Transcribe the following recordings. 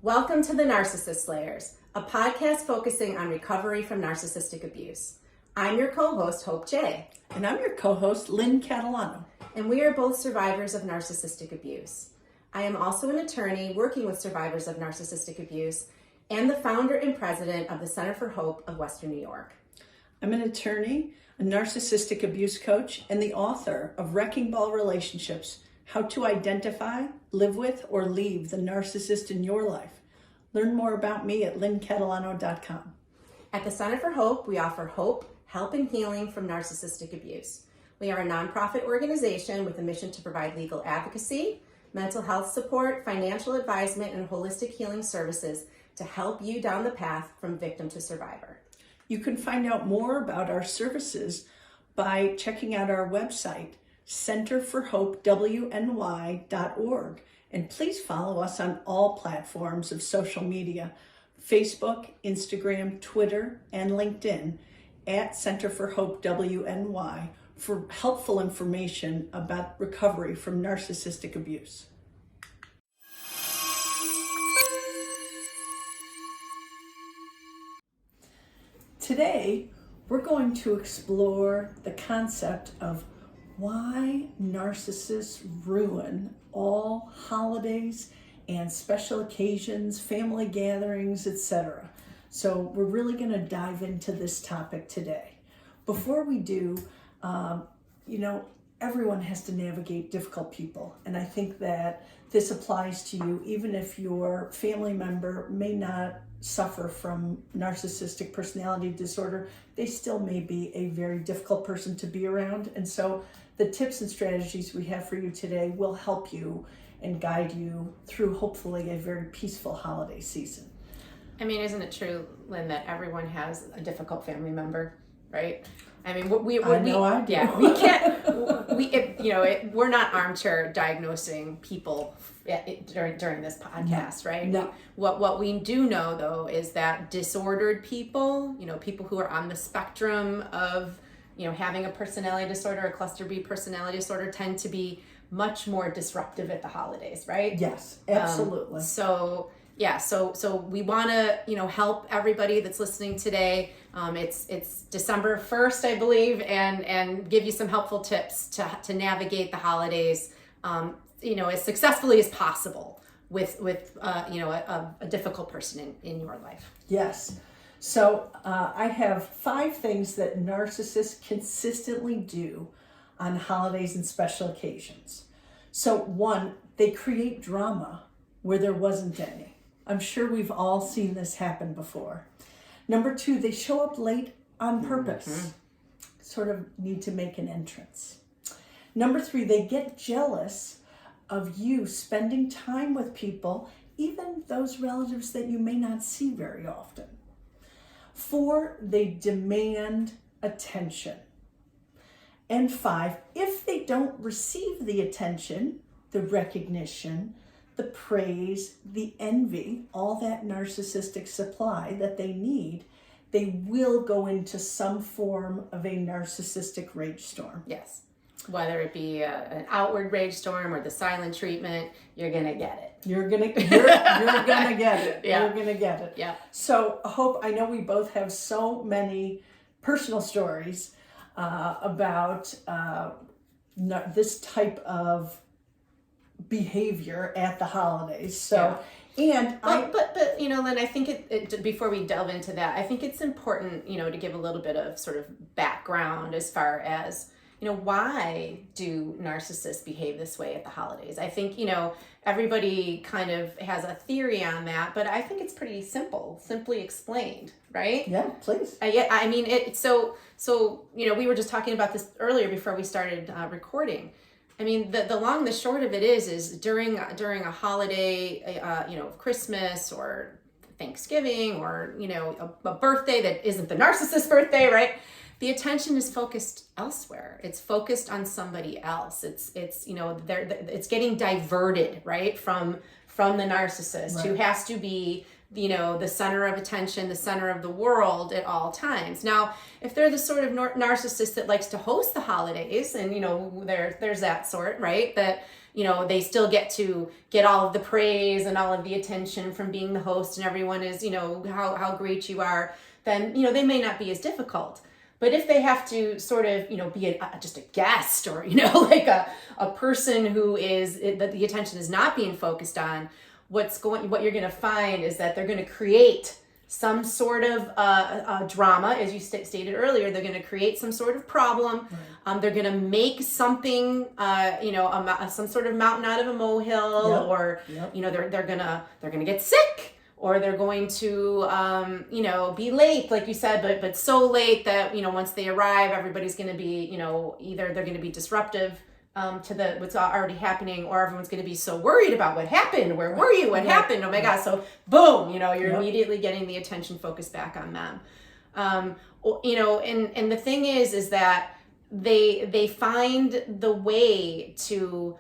Welcome to the Narcissist Slayers, a podcast focusing on recovery from narcissistic abuse. I'm your co-host, Hope Jay. And I'm your co-host, Lynn Catalano. And we are both survivors of narcissistic abuse. I am also an attorney working with survivors of narcissistic abuse and the founder and president of the Center for Hope of Western New York. I'm an attorney, a narcissistic abuse coach, and the author of Wrecking Ball Relationships, How to Identify, Live With, or Leave the Narcissist in Your Life. Learn more about me at lynncatalano.com. At the Center for Hope, we offer hope, help, and healing from narcissistic abuse. We are a nonprofit organization with a mission to provide legal advocacy, mental health support, financial advisement, and holistic healing services to help you down the path from victim to survivor. You can find out more about our services by checking out our website, centerforhopewny.org. And please follow us on all platforms of social media, Facebook, Instagram, Twitter, and LinkedIn at Center for Hope WNY for helpful information about recovery from narcissistic abuse. Today, we're going to explore the concept of why narcissists ruin all holidays and special occasions, family gatherings, etc. So we're really going to dive into this topic today. Before we do, everyone has to navigate difficult people. And I think that this applies to you, even if your family member may not suffer from narcissistic personality disorder, they still may be a very difficult person to be around. And so the tips and strategies we have for you today will help you and guide you through hopefully a very peaceful holiday season. I mean, isn't it true, Lynn, that everyone has a difficult family member, right? I mean, we I do. Yeah, we can't. We're not armchair diagnosing people during this podcast, right? No. What we do know though is that disordered people, people who are on the spectrum of, having a personality disorder, a cluster B personality disorder, tend to be much more disruptive at the holidays, right? Yes, absolutely. So we want to, help everybody that's listening today. It's December 1st, I believe, and give you some helpful tips to navigate the holidays, as successfully as possible with a difficult person in your life. Yes. So I have 5 things that narcissists consistently do on holidays and special occasions. So 1, they create drama where there wasn't any. I'm sure we've all seen this happen before. Number 2, they show up late on purpose. Mm-hmm. Sort of need to make an entrance. Number 3, they get jealous of you spending time with people, even those relatives that you may not see very often. 4, they demand attention. And 5, if they don't receive the attention, the recognition, the praise, the envy, all that narcissistic supply that they need, they will go into some form of a narcissistic rage storm. Yes. Whether it be an outward rage storm or the silent treatment, you're going to get it. You're gonna get it. Yeah. You're gonna get it. Yeah. So Hope, I know we both have so many personal stories about this type of behavior at the holidays. So, yeah. But Lynn, I think it before we delve into that, I think it's important, to give a little bit of sort of background as far as, why do narcissists behave this way at the holidays? I think, everybody kind of has a theory on that, but I think it's pretty simply explained, right? Yeah, please. We were just talking about this earlier before we started recording. I mean, the long and the short of it is during a holiday, Christmas or Thanksgiving or, a birthday that isn't the narcissist's birthday, right? The attention is focused elsewhere. It's focused on somebody else. It's getting diverted, right, from the narcissist, right, who has to be, the center of attention, the center of the world at all times. Now, if they're the sort of narcissist that likes to host the holidays, and there's that sort, right, that they still get to get all of the praise and all of the attention from being the host, and everyone is, how great you are, then, they may not be as difficult. But if they have to sort of, be just a guest, or, like a person who is, that the attention is not being focused on, what you're going to find is that they're going to create some sort of drama, as you stated earlier. They're going to create some sort of problem. Right. They're going to make something, some sort of mountain out of a molehill, yep. or yep. they're gonna get sick, or they're going to be late, like you said, but so late that once they arrive, everybody's going to be either they're going to be disruptive to what's already happening, or everyone's going to be so worried about what happened. Where were you? What happened? Oh my God. So boom, you're yep. immediately getting the attention focused back on them. And the thing is that they find the way to,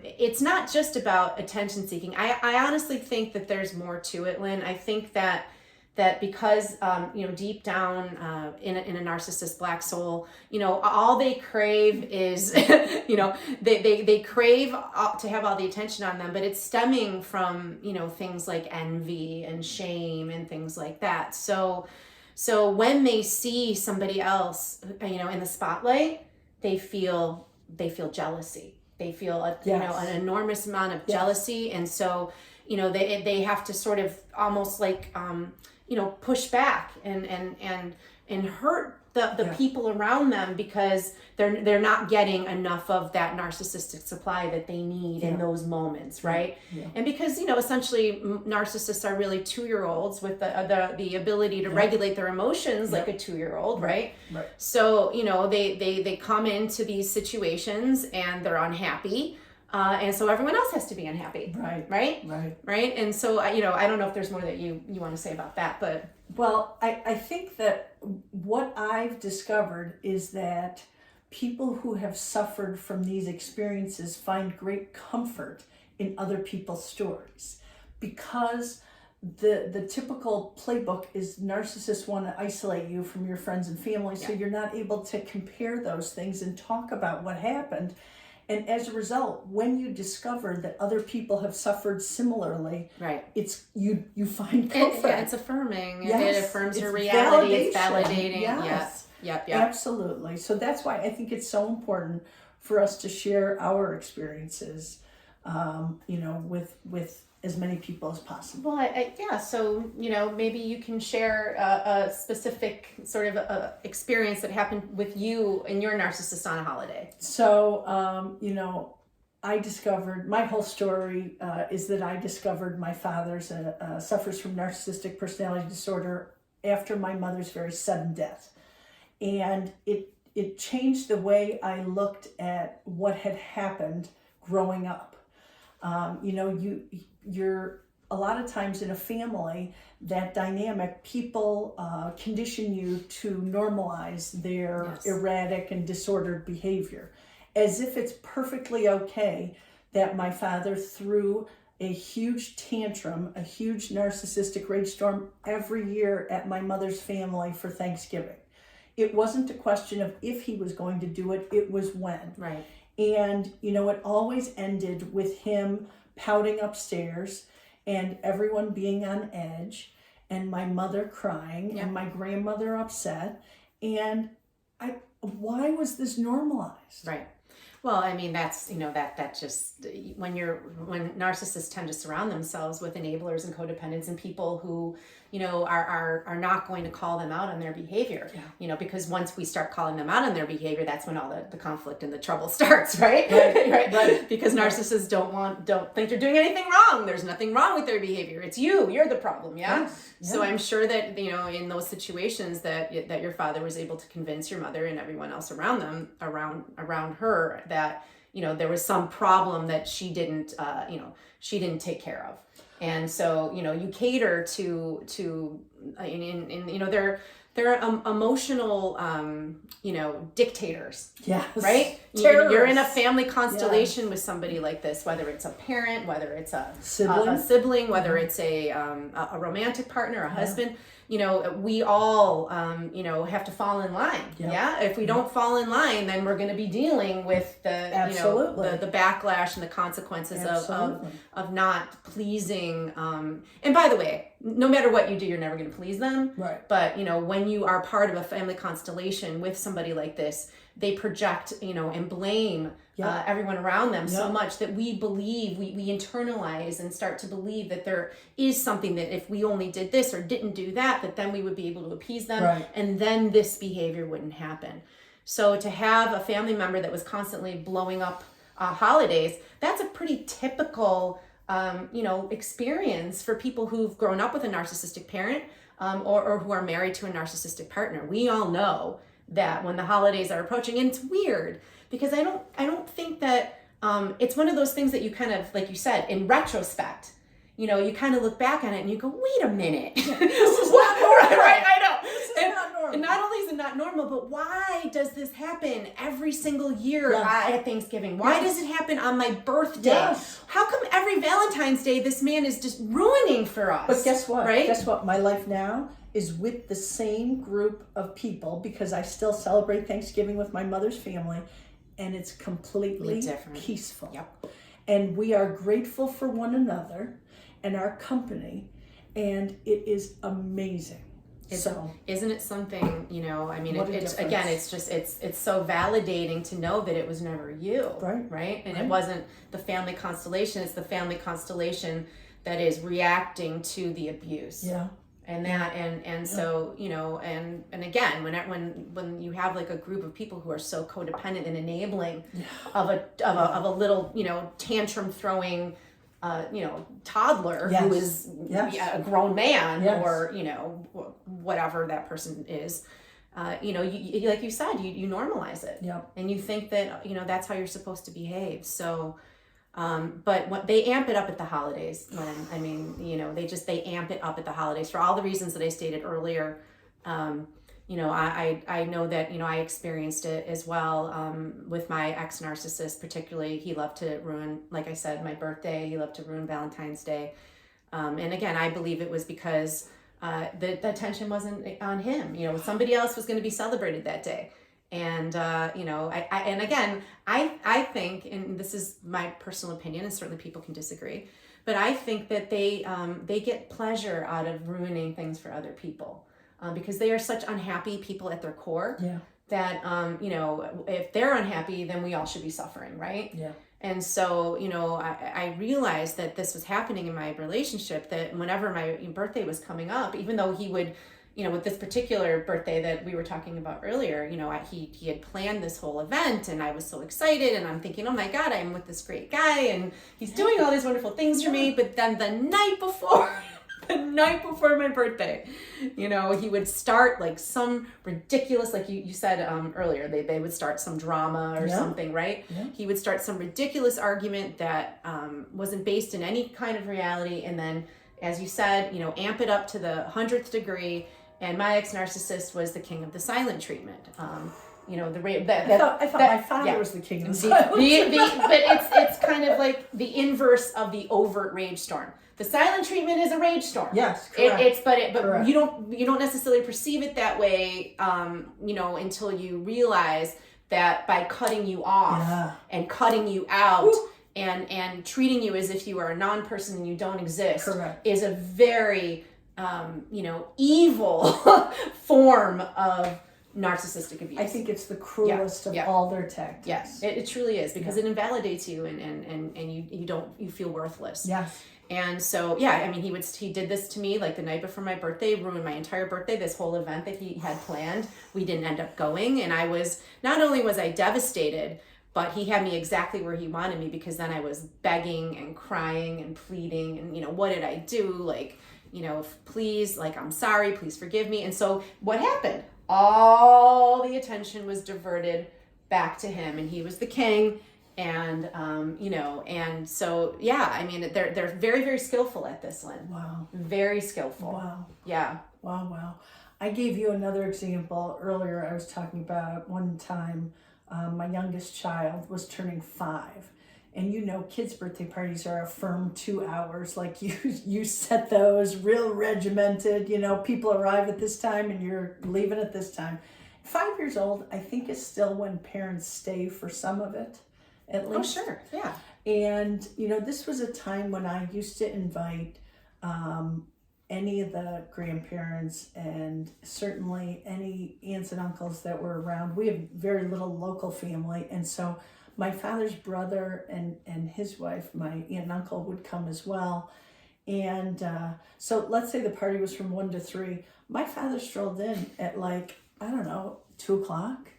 it's not just about attention seeking. I honestly think that there's more to it, Lynn. I think that because, deep down in a narcissist black soul, all they crave is, they crave to have all the attention on them, but it's stemming from, things like envy and shame and things like that. So when they see somebody else, in the spotlight, they feel jealousy. They feel yes. An enormous amount of yes. jealousy, and so they have to sort of almost like push back and hurt the yeah. people around them, because they're not getting enough of that narcissistic supply that they need yeah. in those moments, right? Yeah. And because essentially narcissists are really 2-year-olds with the ability to yeah. regulate their emotions yeah. like a 2-year-old, right? Right. So they come into these situations and they're unhappy. And so everyone else has to be unhappy. Right. And so, I don't know if there's more that you want to say about that, but. Well, I think that what I've discovered is that people who have suffered from these experiences find great comfort in other people's stories, because the typical playbook is narcissists want to isolate you from your friends and family, so yeah. you're not able to compare those things and talk about what happened. And as a result, when you discover that other people have suffered similarly, right, it's you find comfort. It's affirming. Yes. It affirms your reality. It's validating. Yes. Yep. Absolutely. So that's why I think it's so important for us to share our experiences, with as many people as possible. Well, so, maybe you can share a specific sort of experience that happened with you and your narcissist on a holiday. So, I discovered, my whole story is that I discovered my father suffers from narcissistic personality disorder after my mother's very sudden death. And it changed the way I looked at what had happened growing up. You're a lot of times in a family, that dynamic, people condition you to normalize their yes. erratic and disordered behavior, as if it's perfectly okay that my father threw a huge tantrum, a huge narcissistic rage storm every year at my mother's family for Thanksgiving. It wasn't a question of if he was going to do it, it was when. Right. And, it always ended with him pouting upstairs and everyone being on edge and my mother crying yeah. and my grandmother upset. And why was this normalized? Right. Well, I mean, that's, that just, when narcissists tend to surround themselves with enablers and codependents and people who, are not going to call them out on their behavior, yeah. Because once we start calling them out on their behavior, that's when all the conflict and the trouble starts, right? Right. Because narcissists don't think they're doing anything wrong. There's nothing wrong with their behavior. It's you're the problem. Yeah. Yes. Yeah. So I'm sure that, in those situations that your father was able to convince your mother and everyone else around her that, there was some problem that she didn't take care of. And so, you cater to They're emotional, dictators. Yes. Right? Terrorists. You're in a family constellation with somebody like this, whether it's a parent, whether it's a sibling, whether it's a romantic partner, a husband. We all, have to fall in line. Yep. Yeah. If we don't fall in line, then we're going to be dealing with the backlash and the consequences of not pleasing. And by the way, no matter what you do, you're never going to please them. Right. But, when you are part of a family constellation with somebody like this, they project, and blame everyone around them so much that we believe, we internalize and start to believe that there is something that if we only did this or didn't do that then we would be able to appease them. Right. And then this behavior wouldn't happen. So to have a family member that was constantly blowing up holidays, that's a pretty typical, experience for people who've grown up with a narcissistic parent or who are married to a narcissistic partner. We all know that when the holidays are approaching, and it's weird because I don't think that it's one of those things that you kind of, like you said, in retrospect, you kind of look back on it and you go, wait a minute. This is not normal. Right, I know. This is not normal. And not only is it not normal, but why does this happen every single year at Thanksgiving? Why does it happen on my birthday? Yes. How come every Valentine's Day this man is just ruining for us? But guess what? Right? Guess what? My life now is with the same group of people because I still celebrate Thanksgiving with my mother's family, and it's completely different. Peaceful. Yep. And we are grateful for one another and our company, and it is amazing. Isn't it something, it's so validating to know that it was never you. Right? And it wasn't the family constellation, it's the family constellation that is reacting to the abuse. Yeah. And that, so, and again, when you have like a group of people who are so codependent and enabling of a little, tantrum throwing, toddler who is a grown man or, whatever that person is, you like you said, you normalize it. Yeah. And you think that, that's how you're supposed to behave. So, but what they amp it up at the holidays they amp it up at the holidays for all the reasons that I stated earlier. I know that, I experienced it as well, with my ex-narcissist, particularly. He loved to ruin, like I said, my birthday. He loved to ruin Valentine's Day. And again, I believe it was because, the attention wasn't on him. Somebody else was going to be celebrated that day. And, I think, and this is my personal opinion, and certainly people can disagree, but I think that they get pleasure out of ruining things for other people, because they are such unhappy people at their core that, if they're unhappy, then we all should be suffering. Right. Yeah. And so, I realized that this was happening in my relationship, that whenever my birthday was coming up, even though he would, with this particular birthday that we were talking about earlier, he had planned this whole event and I was so excited and I'm thinking, oh my God, I'm with this great guy and he's doing all these wonderful things for me. But then the night before my birthday, he would start like some ridiculous, like you said earlier, they would start some drama or something, right? Yeah. He would start some ridiculous argument that wasn't based in any kind of reality. And then, as you said, amp it up to the 100th degree. And my ex-narcissist was the king of the silent treatment. I thought my father was the king of the silent treatment. But it's kind of like the inverse of the overt rage storm. The silent treatment is a rage storm. Yes, correct. But correct. you don't necessarily perceive it that way, until you realize that by cutting you off and cutting you out and treating you as if you are a non-person and you don't exist is a very evil form of narcissistic abuse. I think it's the cruelest of all their tactics. Yes, it truly is, because it invalidates you and you feel worthless. Yes. And so, he did this to me like the night before my birthday, ruined my entire birthday, this whole event that he had planned. We didn't end up going. And not only was I devastated, but he had me exactly where he wanted me, because then I was begging and crying and pleading and, what did I do? Like, please, like, I'm sorry, please forgive me. And so what happened? All the attention was diverted back to him, and he was the king. And, and so, they're very, very skillful at this, Lynn. Wow. Very skillful. Wow. Yeah. Wow. I gave you another example earlier. I was talking about one time my youngest child was turning 5. And you know, kids' birthday parties are a firm 2 hours. Like you set those real regimented, you know, people arrive at this time and you're leaving at this time. 5 years old, I think, is still when parents stay for some of it, at least. Oh, sure, yeah. And, you know, this was a time when I used to invite any of the grandparents and certainly any aunts and uncles that were around. We have very little local family, and so my father's brother and his wife, my aunt and uncle, would come as well. And so let's say the party was from 1 to 3. My father strolled in at like, I don't know, 2 o'clock.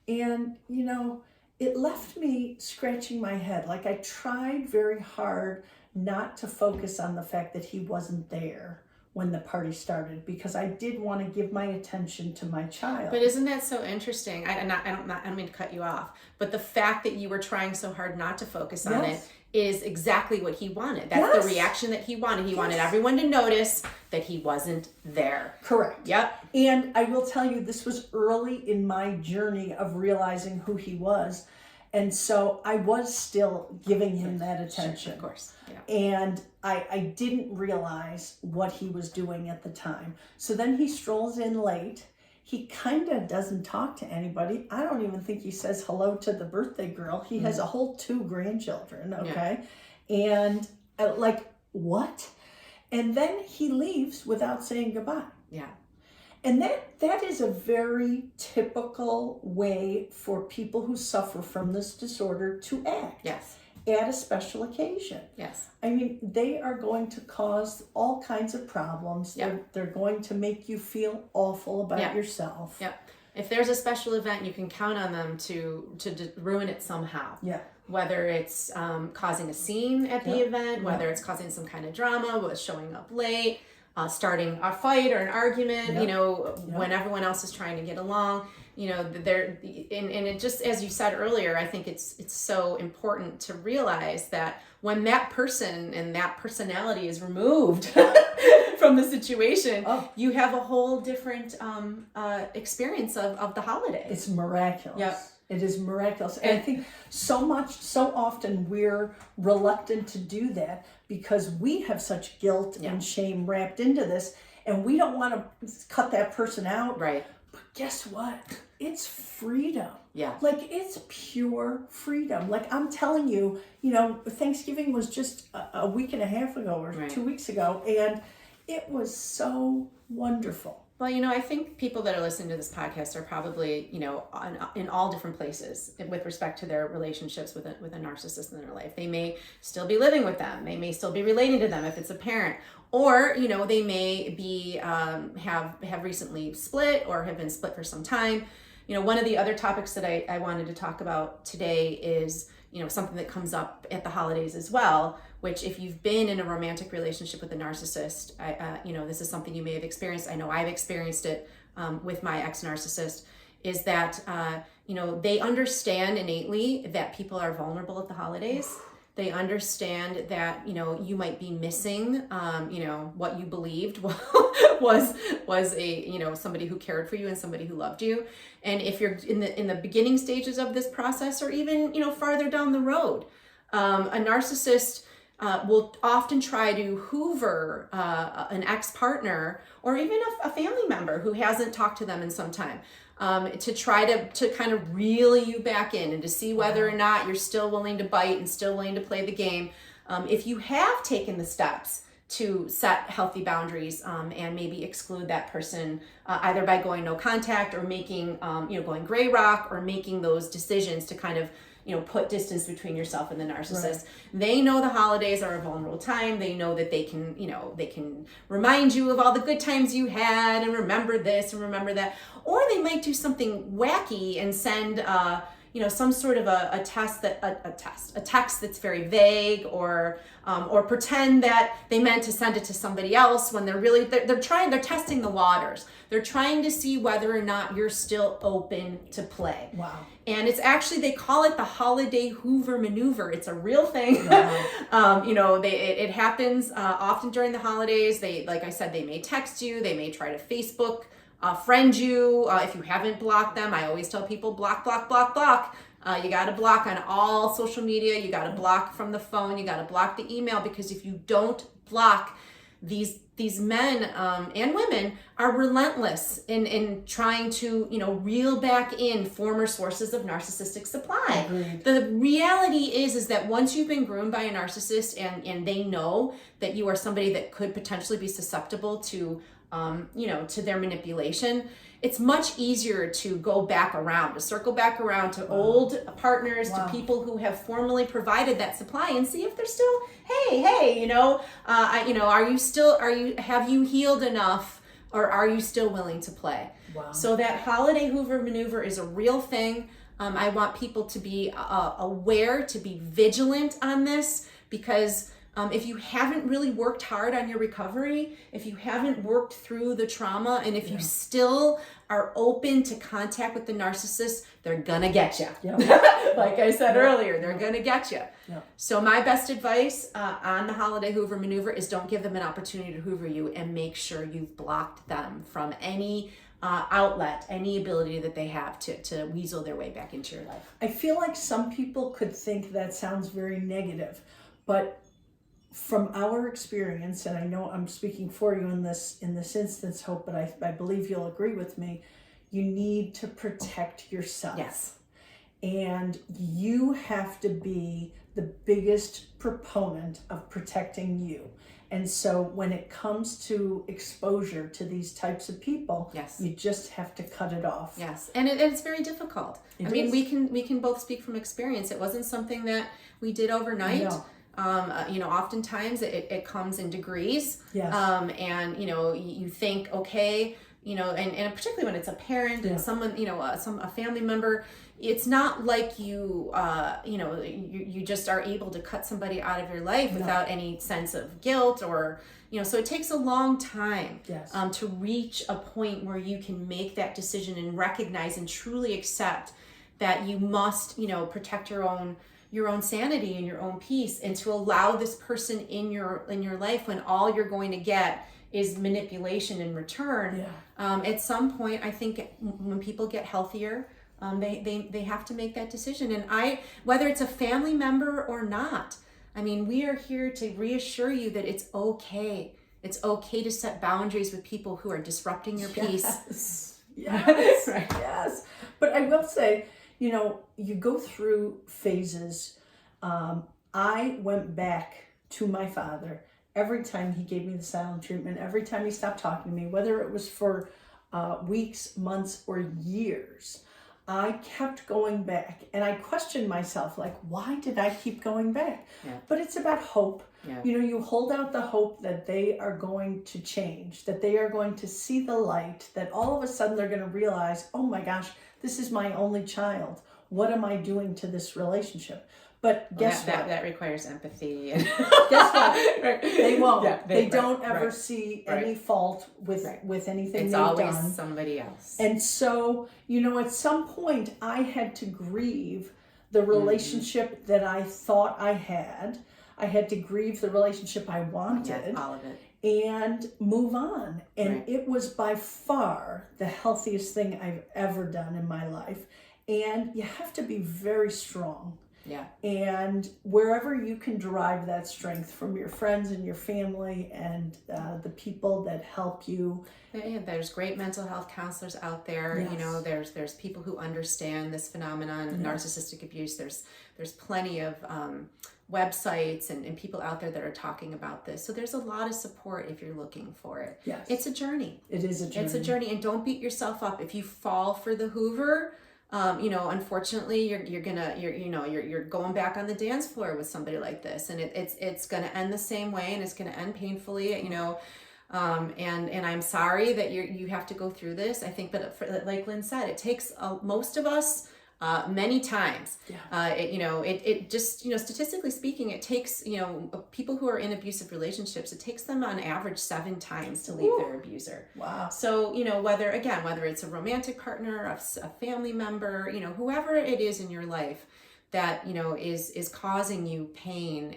And, you know, it left me scratching my head. Like, I tried very hard not to focus on the fact that he wasn't there when the party started, because I did want to give my attention to my child. But isn't that so interesting? I don't mean to cut you off, but the fact that you were trying so hard not to focus on it is exactly what he wanted. That's the reaction that he wanted. He wanted everyone to notice that he wasn't there. Correct. Yep. And I will tell you, this was early in my journey of realizing who he was. And so I was still giving him that attention. Sure, of course. Yeah. And I didn't realize what he was doing at the time. So then he strolls in late. He kind of doesn't talk to anybody. I don't even think he says hello to the birthday girl. He has a whole 2 grandchildren, okay? Yeah. And like, what? And then he leaves without saying goodbye. Yeah. And that is a very typical way for people who suffer from this disorder to act. Yes. At a special occasion. Yes. I mean, they are going to cause all kinds of problems. Yep. They're going to make you feel awful about yourself. Yep. If there's a special event, you can count on them to ruin it somehow. Yeah. Whether it's causing a scene at the event, whether it's causing some kind of drama, with showing up late, starting a fight or an argument, you know, when everyone else is trying to get along, you know, and it just, as you said earlier, I think it's so important to realize that when that person and that personality is removed from the situation, you have a whole different experience of the holidays. It's miraculous. Yep. It is miraculous. And I think so often we're reluctant to do that because we have such guilt and shame wrapped into this, and we don't want to cut that person out. Right. But guess what? It's freedom. Yeah. Like, it's pure freedom. Like, I'm telling you, you know, Thanksgiving was just a week and a half ago or 2 weeks ago, and it was so wonderful. Well, you know, I think people that are listening to this podcast are probably, you know, in all different places with respect to their relationships with a narcissist in their life. They may still be living with them. They may still be relating to them if it's a parent, or, you know, they may be have recently split or have been split for some time. You know, one of the other topics that I wanted to talk about today is, you know, something that comes up at the holidays as well, which if you've been in a romantic relationship with a narcissist, you know, this is something you may have experienced. I know I've experienced it with my ex-narcissist, is that, you know, they understand innately that people are vulnerable at the holidays. They understand that, you know, you might be missing, you know, what you believed was a, you know, somebody who cared for you and somebody who loved you. And if you're in the beginning stages of this process, or even, you know, farther down the road, a narcissist will often try to hoover an ex-partner or even a family member who hasn't talked to them in some time, to try to kind of reel you back in and to see whether or not you're still willing to bite and still willing to play the game. If you have taken the steps to set healthy boundaries and maybe exclude that person either by going no contact or making, you know, going gray rock, or making those decisions to kind of, you know, put distance between yourself and the narcissist. Right. They know the holidays are a vulnerable time. They know that they can, you know, they can remind you of all the good times you had and remember this and remember that. Or they might do something wacky and send, you know, some sort of a text that's very vague, or pretend that they meant to send it to somebody else when they're testing the waters. They're trying to see whether or not you're still open to play. Wow. And it's actually, they call it the holiday Hoover maneuver. It's a real thing. Wow. You know, it happens often during the holidays. They, like I said, they may text you, they may try to Facebook friend you. If you haven't blocked them, I always tell people block, block, block, block. You got to block on all social media. You got to block from the phone. You got to block the email, because if you don't block, these men and women are relentless in trying to, reel back in former sources of narcissistic supply. Agreed. The reality is that once you've been groomed by a narcissist and they know that you are somebody that could potentially be susceptible to, to their manipulation, it's much easier to go back around, to circle back around to old partners, to people who have formerly provided that supply, and see if they're still, have you healed enough, or are you still willing to play? Wow. So that holiday Hoover maneuver is a real thing. I want people to be aware, to be vigilant on this, because if you haven't really worked hard on your recovery, if you haven't worked through the trauma, and if you still are open to contact with the narcissist, they're gonna get you. Like I said earlier, they're gonna get you. So my best advice on the holiday Hoover maneuver is don't give them an opportunity to hoover you, and make sure you've blocked them from any outlet, any ability that they have to weasel their way back into your life. I feel like some people could think that sounds very negative, but from our experience, and I know I'm speaking for you in this instance, Hope, but I believe you'll agree with me, you need to protect yourself. Yes. And you have to be the biggest proponent of protecting you. And so when it comes to exposure to these types of people, you just have to cut it off. Yes, and it's very difficult. We can both speak from experience. It wasn't something that we did overnight. No. Oftentimes it comes in degrees. Yes. And you think, okay, and particularly when it's a parent and someone, a family member, it's not like you just are able to cut somebody out of your life without any sense of guilt, or, so it takes a long time to reach a point where you can make that decision and recognize and truly accept that you must, protect your own sanity and your own peace, and to allow this person in your life when all you're going to get is manipulation in return. At some point, I think when people get healthier, they have to make that decision. And whether it's a family member or not, we are here to reassure you that it's okay. It's okay to set boundaries with people who are disrupting your peace. Yes. Right. Yes. But I will say, you go through phases. I went back to my father every time he gave me the silent treatment, every time he stopped talking to me, whether it was for weeks, months, or years. I kept going back, and I questioned myself, like, why did I keep going back? But it's about hope. You hold out the hope that they are going to change, that they are going to see the light, that all of a sudden they're going to realize, oh my gosh, this is my only child. What am I doing to this relationship? But guess what? That requires empathy. Guess what? They won't. They don't ever see any fault with anything it's they've always done. Somebody else. And so, at some point, I had to grieve the relationship that I thought I had. I had to grieve the relationship I wanted. All of it. And move on. And it was by far the healthiest thing I've ever done in my life. And you have to be very strong. And wherever you can derive that strength from your friends and your family and the people that help you. There's great mental health counselors out there. There's people who understand this phenomenon of narcissistic abuse. There's plenty of websites and people out there that are talking about this. So there's a lot of support if you're looking for it. It's a journey. It is a journey. It's a journey, and don't beat yourself up if you fall for the Hoover. Unfortunately, you're going back on the dance floor with somebody like this, and it's going to end the same way, and it's going to end painfully. And I'm sorry that you have to go through this. I think, but like Lynn said, it takes most of us many times. It just, statistically speaking, it takes, people who are in abusive relationships, it takes them on average 7 times to leave their abuser. Wow. So, whether it's a romantic partner, a family member, whoever it is in your life that, is causing you pain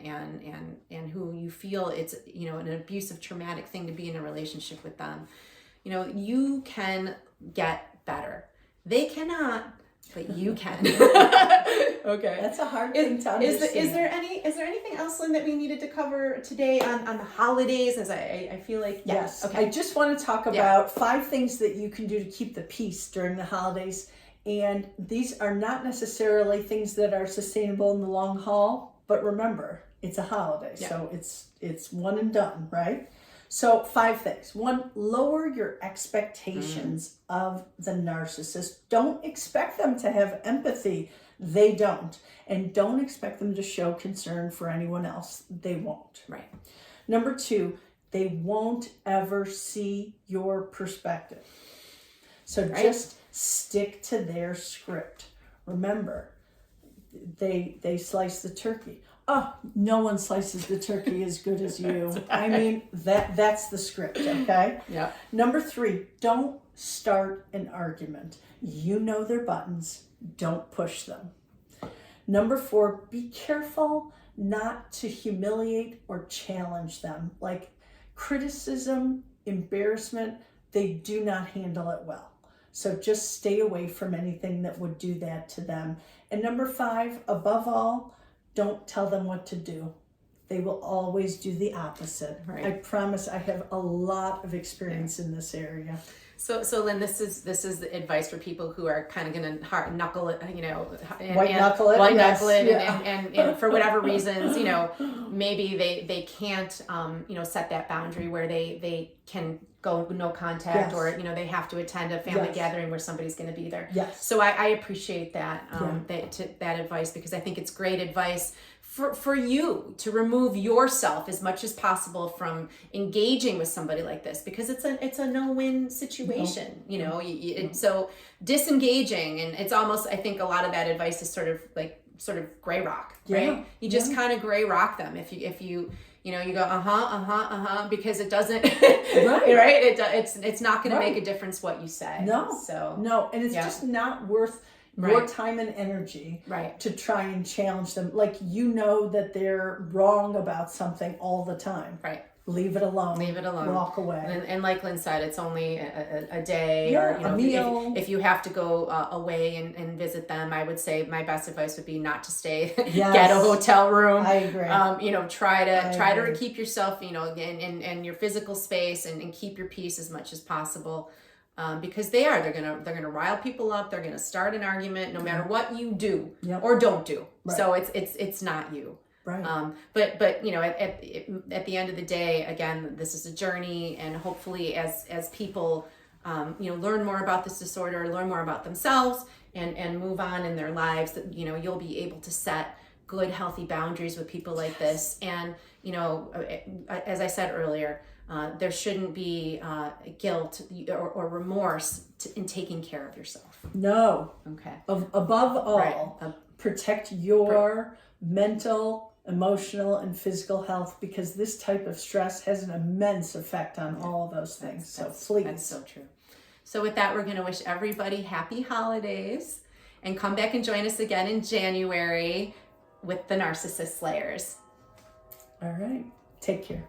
and who you feel it's, an abusive, traumatic thing to be in a relationship with them. you can get better. They cannot, but you can. Okay. That's a hard thing to understand. Is there anything else, Lynn, that we needed to cover today on the holidays? As I feel like, yes. Okay. I just want to talk about 5 things that you can do to keep the peace during the holidays. And these are not necessarily things that are sustainable in the long haul, but remember, it's a holiday. Yeah. So it's one and done, right? So 5 things. 1, lower your expectations of the narcissist. Don't expect them to have empathy. They don't. And don't expect them to show concern for anyone else. They won't. Right. Number 2, they won't ever see your perspective. So just stick to their script. Remember, they slice the turkey. Oh, no one slices the turkey as good as you. Right. I mean, that's the script, okay? Yeah. Number 3, don't start an argument. You know their buttons. Don't push them. Number 4, be careful not to humiliate or challenge them. Like criticism, embarrassment, they do not handle it well. So just stay away from anything that would do that to them. And number 5, above all, don't tell them what to do. They will always do the opposite. Right. I promise I have a lot of experience in this area. So Lynn, this is the advice for people who are kind of going to hard knuckle it, White knuckle it, and for whatever reasons, maybe they can't, set that boundary where they can go no contact, or they have to attend a family gathering where somebody's going to be there. Yes. So I appreciate that that advice, because I think it's great advice for you to remove yourself as much as possible from engaging with somebody like this, because it's a no-win situation. So disengaging, and it's almost, I think a lot of that advice is sort of gray rock, right? You just kind of gray rock them if you you go because it doesn't right? It's not going to make a difference what you say. No, and it's just not worth your time and energy to try and challenge them. Like, that they're wrong about something all the time. Right. Leave it alone. Walk away. And like Lynn said, it's only a day, or a meal. If you have to go away and visit them, I would say my best advice would be not to stay. Yes. Get a hotel room. I agree. Try to keep yourself, in your physical space, and keep your peace as much as possible. Because they're gonna rile people up. They're gonna start an argument no matter what you do or don't do. Right. So it's not you. Right. But at the end of the day, again, this is a journey, and hopefully as people learn more about this disorder, learn more about themselves, and move on in their lives, that you'll be able to set good, healthy boundaries with people like this. And as I said earlier, there shouldn't be guilt or remorse in taking care of yourself. No. Okay. Above all, protect your mental, emotional, and physical health, because this type of stress has an immense effect on all of those things. So please. That's so true. So with that, we're going to wish everybody happy holidays, and come back and join us again in January with the Narcissist Slayers. All right. Take care.